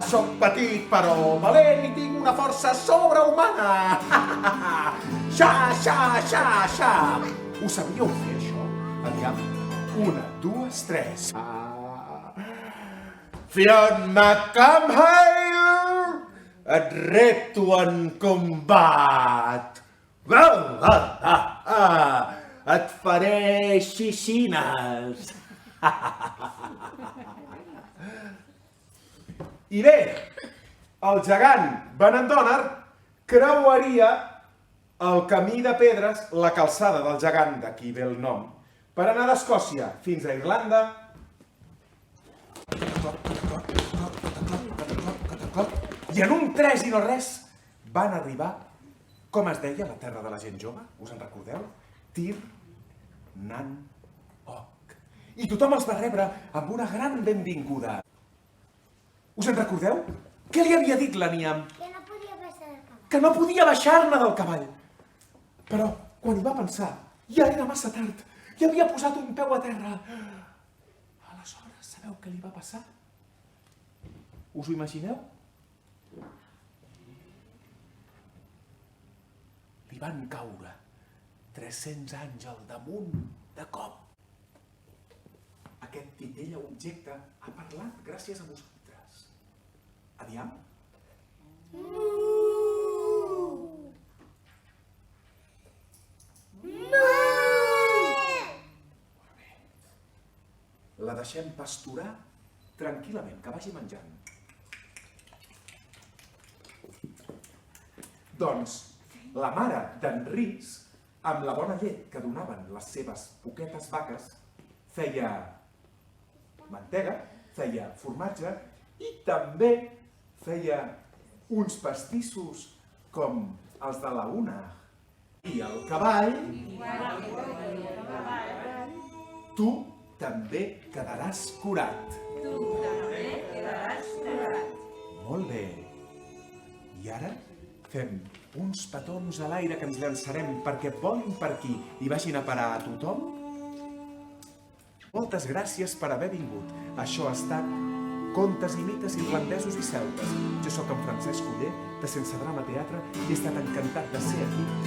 Soc petit però valent i tinc una força sobrehumana. Xa, xa, xa, xa. Ho sabíeu fer, això? Aviam. 1, 2, 3. Fionn McCamhale, et repto en combat. Et faré xixines. I bé, el gegant Benandònar creuaria el camí de pedres, la calçada del gegant, d'aquí ve el nom, per anar d'Escòcia fins a Irlanda. I en un 3 i no res van arribar, com es deia la terra de la gent jove? Us en recordeu? Tir Nan Og. I tothom els va rebre amb una gran benvinguda. Us en recordeu? Què li havia dit la Niam? Que no podia baixar del cavall. Que no podia baixar-ne del cavall. Però, quan hi va pensar, ja era massa tard. Ja havia posat un peu a terra. Aleshores, sabeu què li va passar? Us ho imagineu? Li van caure 300 anys al damunt de cop. Aquest titella objecte ha parlat gràcies a vosaltres. Aviam. La deixem pasturar tranquil·lament, que vagi menjant. Doncs la mare d'en Rhys, amb la bona llet que donaven les seves poquetes vaques, feia mantega, feia formatge i també feia uns pastissos com els de la Una. I el cavall... Tu també quedaràs curat. Molt bé. I ara fem uns petons a l'aire que ens llançarem perquè volin per aquí i vagin a parar a tothom. Moltes gràcies per haver vingut. Això ha estat Contes i mites irlandesos i celtes. Jo sóc en Francesc Oller, de Sense Drama Teatre, i he estat encantat de ser aquí.